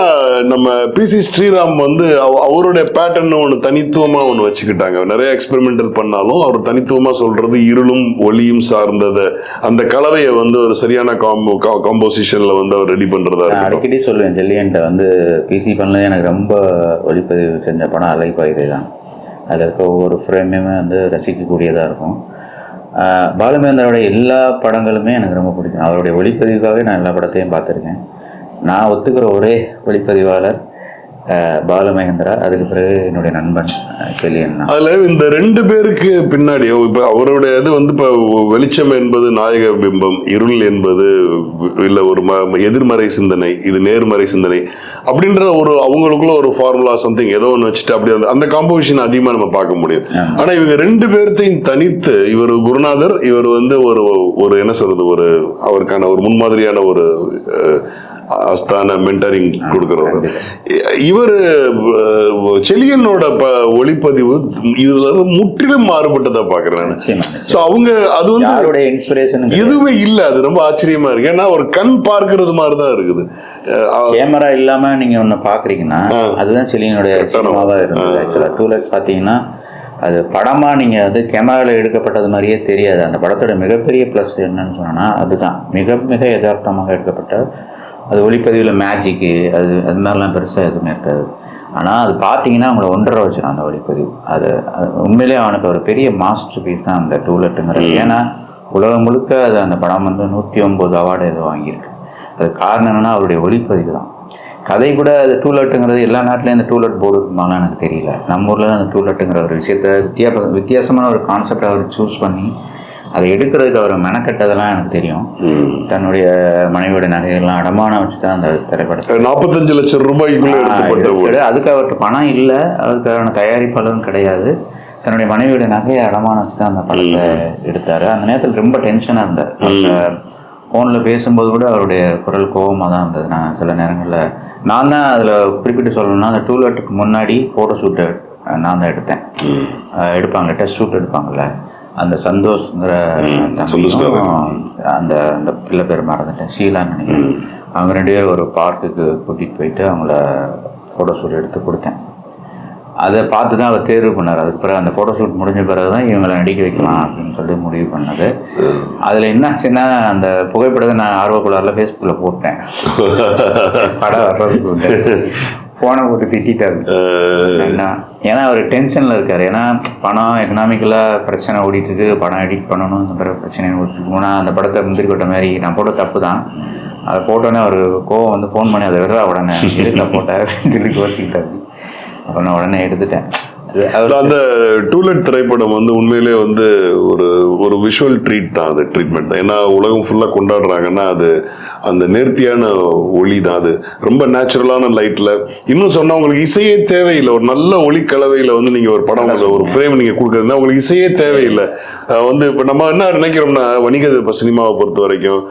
நம்ம பிசி ஸ்ரீராம் வந்து அவருடைய பேட்டர்ன் ஒன்று தனித்துவமா ஒன்று வச்சுக்கிட்டாங்க. நிறைய எக்ஸ்பெரிமெண்டல் பண்ணாலும் அவர் தனித்துவமா சொல்றது இருளும் ஒளியும் சார்ந்தது. அந்த கலவையை வந்து ஒரு சரியான காம்போசிஷன்ல வந்து அவர் ரெடி பண்றதா இருக்கு. அடிக்கடி சொல்லுவேன் செல்லியன்ட்ட வந்து பிசி பண்ணல எனக்கு ரொம்ப ஒளிப்பதிவு செஞ்ச படம் அலைப்பாயுதை தான். அதில் இருக்க ஒவ்வொரு ஃப்ரேமுமே வந்து ரசிக்கக்கூடியதாக இருக்கும். பாலு மகேந்திராவுடைய எல்லா படங்களுமே எனக்கு ரொம்ப பிடிக்கும். அவருடைய ஒளிப்பதிவுக்காகவே நான் எல்லா படத்தையும் பார்த்துருக்கேன். நான் ஒத்துக்கிற ஒரே ஒளிப்பதிவாளர் பாலு மகேந்திரா, அதுக்கு பிறகு என்னுடைய நண்பன் செழியன். அதில் இந்த ரெண்டு பேருக்கு பின்னாடி இப்போ அவருடைய இது வந்து இப்போ வெளிச்சம் என்பது நாயக பிம்பம், இருள் என்பது இல்லை ஒரு எதிர்மறை சிந்தனை, இது நேர்மறை சிந்தனை அப்படின்ற ஒரு அவங்களுக்குள்ள ஒரு ஃபார்முலா சம்திங் ஏதோ ஒன்று வச்சுட்டு அப்படி அந்த காம்போசிஷன் அதிகமாக நம்ம பார்க்க முடியும். ஆனால் இவங்க ரெண்டு பேர்த்தையும் தனித்து இவர் குருநாதர், இவர் வந்து ஒரு என்ன சொல்றது, ஒரு அவருக்கான ஒரு முன்மாதிரியான ஒரு அஸ்தான மென்டரிங் கொடுக்கிறவர். இவர் செழியனோட ஒளிப்பதிவு இதுல முற்றிலும் மாறுபட்டதா பாக்குறேன். அவங்க அது வந்து எதுவுமே இல்ல. அது ரொம்ப ஆச்சரியமா இருக்கு. ஏன்னா ஒரு கண் பார்க்கறது மாதிரிதான் இருக்குது. கேமரா இல்லாம நீங்க ஒண்ணு பாக்குறீங்கன்னா அதுதான் செழியனுடைய சினிமாவா இருந்தது. டூலெட் பாத்தீங்கன்னா அது படமா நீங்க அது கேமராவில் எடுக்கப்பட்டது மாதிரியே தெரியாது. அந்த படத்தோட மிகப்பெரிய பிளஸ் என்னன்னு சொன்னா அதுதான் மிக மிக யதார்த்தமாக எடுக்கப்பட்ட. அது ஒளிப்பதிவில் மேஜிக்கு அது மாதிரிலாம் பெருசாக எதுவுமே இருக்காது. ஆனால் அது பார்த்தீங்கன்னா அவங்கள ஒன்றரை வச்சிடும் அந்த ஒளிப்பதிவு. அது உண்மையிலேயே அவனுக்கு ஒரு பெரிய மாஸ்டர் பீஸ் தான் அந்த டூலெட்டுங்கிறது. ஏன்னா உலகம் முழுக்க அது அந்த படம் வந்து 109 அவார்டு ஏதோ வாங்கியிருக்கு. அது காரணம் என்னன்னா அவருடைய ஒளிப்பதிவு தான். கதை கூட அது டூலெட்டுங்கிறது எல்லா நாட்டிலையும் இந்த டூலெட் போர்டு இருக்குமாலாம் எனக்கு தெரியல. நம்ம ஊரில் அந்த டூலெட்டுங்கிற ஒரு விஷயத்த வித்தியாசமான ஒரு கான்செப்டை அவர் சூஸ் பண்ணி அதை எடுக்கிறதுக்கு அவர் மெனக்கட்டதெல்லாம் எனக்கு தெரியும். தன்னுடைய மனைவியோட நகைகள்லாம் அடமானம் வச்சு தான் அந்த திரைப்படத்தை 45 லட்சம் ரூபாய்க்குள்ள அதுக்கு அவர்கிட்ட பணம் இல்லை, அதுக்கான தயாரிப்பாளரும் கிடையாது. தன்னுடைய மனைவியோட நகையை அடமானம் வச்சு தான் அந்த படத்தை எடுத்தார். அந்த நேரத்தில் ரொம்ப டென்ஷனாக இருந்தார். ஃபோனில் பேசும்போது கூட அவருடைய குரல் கோபமாக தான் இருந்தது. நான் சில நேரங்களில் நான் தான் அதில் குறிப்பிட்டு சொல்லணும்னா அந்த டூலெட்டுக்கு முன்னாடி ஃபோட்டோ ஷூட்டை நான் தான் எடுத்தேன். எடுப்பாங்களே டெஸ்ட் ஷூட் எடுப்பாங்கள்ல, அந்த சந்தோஷ்ங்கிற தம்பியும் அந்த அந்த பிள்ளை பேர் மறந்துட்டேன், ஷீலான்னு நினைக்கிறேன். அவங்க 2 பேரும் ஒரு பார்க்குக்கு கூட்டிகிட்டு போயிட்டு அவங்கள ஃபோட்டோ ஷூட் எடுத்து கொடுத்தேன். அதை பார்த்து தான் அவர் தேர்வு பண்ணார். அதுக்கு பிறகு அந்த ஃபோட்டோ ஷூட் முடிஞ்ச பிறகு தான் இவங்களை நடிக்க வைக்கலாம் அப்படின்னு சொல்லி முடிவு பண்ணது. அதில் என்னாச்சுன்னா, அந்த புகைப்படத்தை நான் ஆர்வக்குள்ளாரில் ஃபேஸ்புக்கில் போட்டேன். படம் வர்றதுக்கு ஃபோனை போட்டு திட்டாரு. ஏன்னா அவர் டென்ஷனில் இருக்கார். ஏன்னா பணம் எக்கனாமிக்கலாக பிரச்சனை ஓடிட்டுருக்கு, படம் எடிட் பண்ணணும், இந்த பிறகு பிரச்சனை ஓடிட்டுருக்கு. ஆனால் அந்த படத்தை முந்திரி கொட்ட மாதிரி நான் போட்ட தப்பு தான். அதை போட்டோன்னே அவர் கோவம் வந்து ஃபோன் பண்ணி அதை விடுறா உடனே எதுக்கு போட்டார் அப்படின்னு சொல்லி யோசிக்கிட்டாரு. அப்போ நான் உடனே எடுத்துட்டேன். அந்த டூலெட் திரைப்படம் வந்து உண்மையிலே வந்து ஒரு விஷுவல் ட்ரீட் தான், அது ட்ரீட்மெண்ட் தான். ஏன்னா உலகம் ஃபுல்லாக கொண்டாடுறாங்கன்னா அது அந்த நேர்த்தியான ஒளி தான். அது ரொம்ப நேச்சுரலான லைட்டில், இன்னும் சொன்னால் உங்களுக்கு இசையே தேவையில்லை. ஒரு நல்ல ஒளி கலவையில் வந்து நீங்கள் ஒரு படம் ஒரு ஃப்ரேம் நீங்கள் கொடுக்குறதுனா உங்களுக்கு இசையே தேவையில்லை. வந்து இப்போ நம்ம என்ன நினைக்கிறோம்னா, வணிக இப்போ சினிமாவை பொறுத்த வரைக்கும்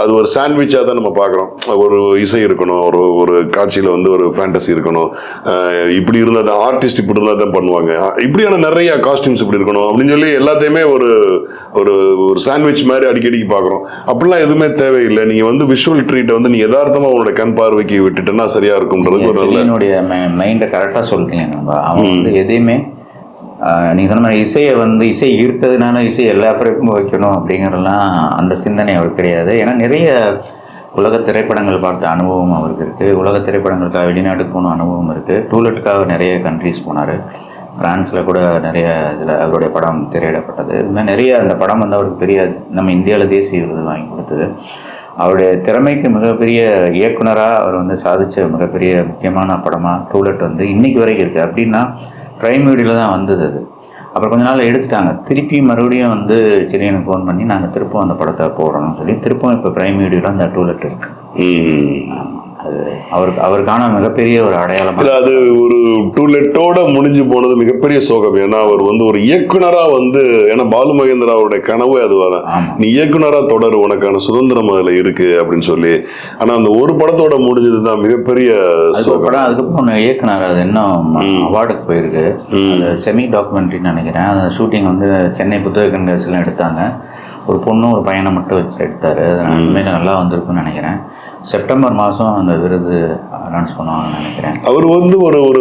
அது ஒரு சாண்ட்விச்சாக தான் நம்ம பார்க்குறோம். ஒரு இசை இருக்கணும், ஒரு காட்சியில் வந்து ஒரு ஃபேண்டசி இருக்கணும், இப்படி இருந்தால் தான் ஆர்டிஸ்ட் இப்படி இருந்தால் தான் பண்ணுவாங்க, இப்படியான நிறைய காஸ்டியூம்ஸ் இப்படி இருக்கணும் அப்படின்னு சொல்லி எல்லாத்தையுமே ஒரு ஒரு சாண்ட்விச் மாதிரி அடிக்கடிக்கு பார்க்குறோம். அப்படிலாம் எதுவுமே தேவையில்லை. நீங்கள் வந்து விஷுவல் ட்ரீட்டை வந்து நீ யதார்த்தமாக உங்களோட கண் பார்வைக்கு விட்டுட்டேன்னா சரியா இருக்கும்ன்றது ஒரு நல்ல என்னுடைய மைண்டை கரெக்டாக சொல்றீங்க. நம்ம அவன் வந்து எதையுமே நீங்கள் சொன்ன மாதிரி இசையை வந்து இசை இருக்கிறதுனால இசை எல்லா பிறப்பும் வைக்கணும் அப்படிங்கிறதுலாம் அந்த சிந்தனை அவருக்கு கிடையாது. ஏன்னா நிறைய உலக திரைப்படங்கள் பார்த்த அனுபவம் அவருக்கு இருக்குது. உலக திரைப்படங்களுக்காக வெளிநாட்டுக்கு போன அனுபவம் இருக்குது. டூலெட்டுக்காக நிறைய கண்ட்ரிஸ் போனார். ஃப்ரான்ஸில் கூட நிறைய இதில் அவருடைய படம் திரையிடப்பட்டது. இது மாதிரி நிறைய அந்த படம் வந்து அவருக்கு பெரிய நம்ம இந்தியாவில் தேசிய விருது வாங்கி கொடுத்தது. அவருடைய திறமைக்கு மிகப்பெரிய இயக்குனராக அவர் வந்து சாதித்த மிகப்பெரிய முக்கியமான படமாக டூலெட் வந்து இன்னைக்கு வரைக்கும் இருக்குது. அப்படின்னா ப்ரைம் வீடியோவில் தான் வந்தது அது. அப்புறம் கொஞ்ச நாள் எடுத்துட்டாங்க. திருப்பி மறுபடியும் வந்து சரி எனக்கு ஃபோன் பண்ணி நாங்கள் திருப்பம் அந்த படத்தை போடுறோம்னு சொல்லி திருப்பம் இப்போ ப்ரைம் வீடியோவில் அந்த டூலெட் இருக்கு. அது அவருக்கான மிகப்பெரிய ஒரு அடையாளம். அது ஒரு டூலெட்டோட முடிஞ்சு போனது மிகப்பெரிய சோகம். ஏன்னா அவர் வந்து ஒரு இயக்குனரா வந்து, ஏன்னா பாலு மகேந்திராவுடைய கனவு அதுவாதான், நீ இயக்குனரா தொடர், உனக்கான சுதந்திரம் அதுல இருக்கு அப்படின்னு சொல்லி. ஆனா அந்த ஒரு படத்தோட முடிஞ்சதுதான் மிகப்பெரிய சோகம். அதுக்கப்புறம் இயக்குனர் அது இன்னும் அவார்டுக்கு போயிருக்கு. செமி டாக்குமெண்ட்ரின்னு நினைக்கிறேன். அந்த ஷூட்டிங் வந்து சென்னை புத்தக கண்காட்சியில் எடுத்தாங்க. ஒரு பொண்ணும் ஒரு பையனை மட்டும் வச்சு எடுத்தார். உண்மையில நல்லா வந்திருக்குன்னு நினைக்கிறேன். செப்டம்பர் மாதம் அந்த விருது அனௌன்ஸ் பண்ணுவாங்கன்னு நினைக்கிறேன். அவர் வந்து ஒரு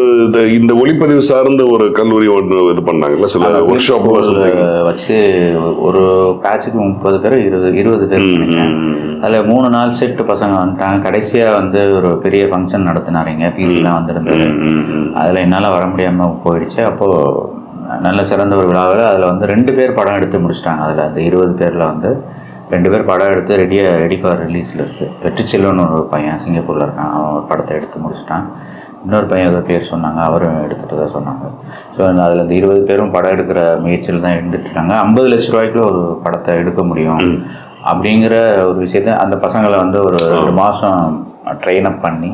இந்த ஒளிப்பதிவு சார்ந்த ஒரு கல்லூரி ஒன்று இது பண்ணாங்கல்ல, சில ஒர்க் ஷாப் வச்சு ஒரு பேட்சுக்கு 30 பேர் 20 பேர் நினைக்கிறேன். அதில் 3 நாள் செட்டு பசங்க வந்துட்டாங்க. கடைசியாக வந்து ஒரு பெரிய ஃபங்க்ஷன் நடத்தினாருங்க, பிசிலாம் வந்திருந்தது. அதில் என்னால் வர முடியாமல் போயிடுச்சு. அப்போது நல்ல சிறந்த ஒரு விழாவில் அதில் வந்து 2 பேர் படம் எடுத்து முடிச்சிட்டாங்க. அதில் அந்த 20 பேரில் வந்து 2 பேர் படம் எடுத்து ரெடி ஃபார் ரிலீஸில் இருக்குது. வெற்றி செல்வன் ஒரு பையன் சிங்கப்பூரில் இருக்கான், அவன் ஒரு படத்தை எடுத்து முடிச்சிட்டான். இன்னொரு பையன் ஏதோ பேர் சொன்னாங்க, அவரும் எடுத்துகிட்டு தான் சொன்னாங்க. ஸோ அதில் இந்த 20 பேரும் படம் எடுக்கிற முயற்சியில் தான் இருந்துட்டுருக்காங்க. 50 லட்ச ரூபாய்க்கு ஒரு படத்தை எடுக்க முடியும் அப்படிங்கிற ஒரு விஷயத்த அந்த பசங்களை வந்து ஒரு 2 மாதம் ட்ரெயின் அப் பண்ணி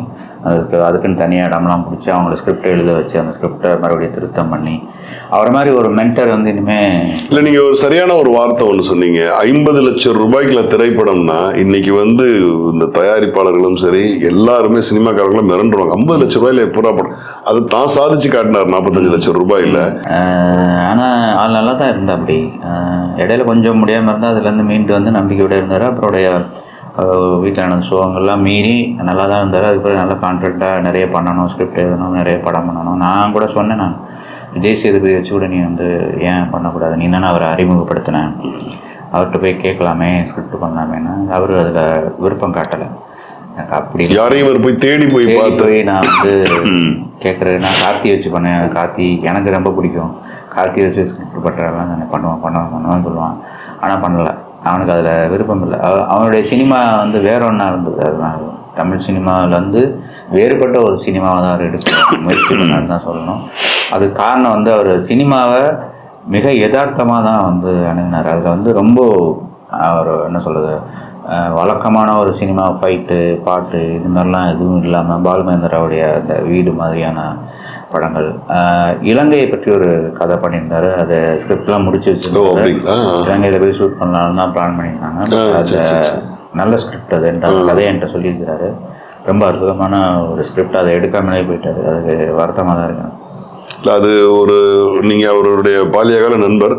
அதுக்குன்னு தனியாக இடம்லாம் பிடிச்சி அவங்கள ஸ்கிரிப்டை எழுத வச்சு அந்த ஸ்கிரிப்டை மறுபடியும் திருத்தம் பண்ணி அவரை மாதிரி ஒரு மென்டர் வந்து இனிமேல் இல்லை. நீங்கள் ஒரு சரியான ஒரு வார்த்தை ஒன்று சொன்னீங்க. 50 லட்சம் ரூபாய்க்குள்ள திரைப்படம்னா இன்னைக்கு வந்து இந்த தயாரிப்பாளர்களும் சரி எல்லாருமே சினிமாக்காரங்களும் மிரண்டுருவாங்க. 50 லட்சம் ரூபாயில எப்படா படம், அது தான் சாதிச்சு காட்டினார் 45 லட்சம் ரூபாயில். ஆனால் ஆள் நல்லா தான் இருந்தா. அப்படி இடையில கொஞ்சம் முடியாமல் இருந்தால் அதுலேருந்து மீண்டு வந்து நம்பிக்கையோட இருந்தார். அப்புறம் வீட்டிலான சோகங்கள்லாம் மீறி நல்லா தான் இருந்தார். அதுக்கப்புறம் நல்லா கான்ஃபிடென்ட்டாக நிறைய பண்ணணும், ஸ்கிரிப்ட் எழுதணும், நிறைய படம் பண்ணணும். நான் கூட சொன்னேன், நான் விஜய் சேதுபதி வச்சு கூட நீ வந்து ஏன் பண்ணக்கூடாது, நீ தானே அவரை அறிமுகப்படுத்தினேன், அவர்கிட்ட போய் கேட்கலாமே, ஸ்கிரிப்ட் பண்ணலாமேன்னு. அவர் அதில் விருப்பம் காட்டலை. எனக்கு அப்படி யாரையும் போய் தேடி போய் நான் வந்து கேட்குறேன். நான் கார்த்தி வச்சு பண்ணேன், கார்த்தி எனக்கு ரொம்ப பிடிக்கும், கார்த்தி வச்சு ஸ்கிரிப்ட் பண்ணுறதெல்லாம் நான் பண்ணுவேன்னு சொல்லுவான். ஆனால் பண்ணலை. அவனுக்கு அதில் விருப்பம் இல்லை. அவனுடைய சினிமா வந்து வேற ஒன்றா இருந்தது. அதுதான் தமிழ் சினிமாவில் வந்து வேறுபட்ட ஒரு சினிமாவை தான் அவர் எடுக்க முயற்சி பண்ணாருன்னு தான் சொல்லணும். அதுக்கு காரணம் வந்து அவர் சினிமாவை மிக யதார்த்தமாக தான் வந்து அணுகினார். அதில் வந்து ரொம்ப அவர் என்ன சொல்கிறது, வழக்கமான ஒரு சினிமா ஃபைட்டு பாட்டு இது மாதிரிலாம் எதுவும் இல்லாமல் பாலுமகேந்திராவுடைய அந்த வீடு மாதிரியான படங்கள், இலங்கையை பற்றி ஒரு கதை பண்ணியிருந்தாரு. அதை ஸ்கிரிப்ட்லாம் முடிச்சு வச்சிருந்தாரு. இலங்கையில் போய் ஷூட் பண்ணலான்னு தான் பிளான் பண்ணியிருந்தாங்க. அது நல்ல ஸ்கிரிப்ட், அது கதையை என்கிட்ட சொல்லியிருக்கிறாரு. ரொம்ப அற்புதமான ஒரு ஸ்கிரிப்ட். அதை எடுக்காமலே போயிட்டாரு. அதுக்கு வருத்தமாக தான் இருக்கணும். இல்லை, அது ஒரு நீங்கள் அவருடைய பாலியகால நண்பர்,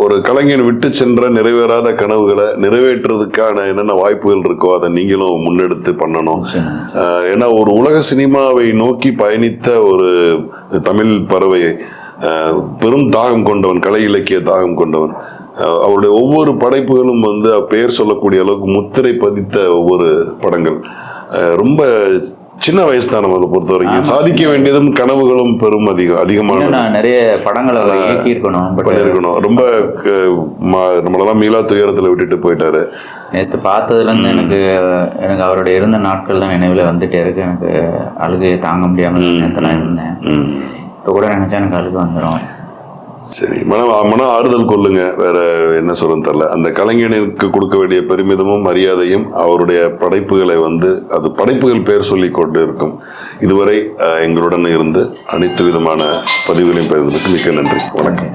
ஒரு கலைஞன் விட்டு சென்ற நிறைவேறாத கனவுகளை நிறைவேற்றுறதுக்கான என்னென்ன வாய்ப்புகள் இருக்கோ அதை நீங்களும் முன்னெடுத்து பண்ணணும். ஏன்னா ஒரு உலக சினிமாவை நோக்கி பயணித்த ஒரு தமிழ் பறவை, பெரும் தாகம் கொண்டவன், கலை இலக்கிய தாகம் கொண்டவன். அவருடைய ஒவ்வொரு படைப்புகளும் வந்து பெயர் சொல்லக்கூடிய அளவுக்கு முத்திரை பதித்த ஒவ்வொரு படங்கள். ரொம்ப சின்ன வயசு தான் நம்மளை பொறுத்த வரைக்கும். சாதிக்க வேண்டியதும் கனவுகளும் பெரும் அதிகமான நிறைய படங்களை பண்ணிருக்கணும். ரொம்ப நம்மளெல்லாம் மீளா துயரத்துல விட்டுட்டு போயிட்டாரு. நேற்று பார்த்ததுல இருந்து எனக்கு அவருடைய இருந்த நாட்கள் தான் நினைவுல வந்துட்டே இருக்கு. எனக்கு அழுகையை தாங்க முடியாம நேரத்துல இருந்தேன். இப்போ கூட நினைச்சா எனக்கு அழுகு வந்துடும். சரி, மன ஆறுதல் கொள்ளுங்க, வேற என்ன சொல்றேன்னு தெரியல. அந்த கலைஞனுக்கு கொடுக்க வேண்டிய பெருமிதமும் மரியாதையும் அவருடைய படைப்புகளை வந்து அது படைப்புகள் பேர் சொல்லி கொண்டு இருக்கும். இதுவரை எங்களுடன் இருந்து அனைத்து விதமான பதிவுகளையும் பகிர்ந்ததுக்கு மிக்க நன்றி. வணக்கம்.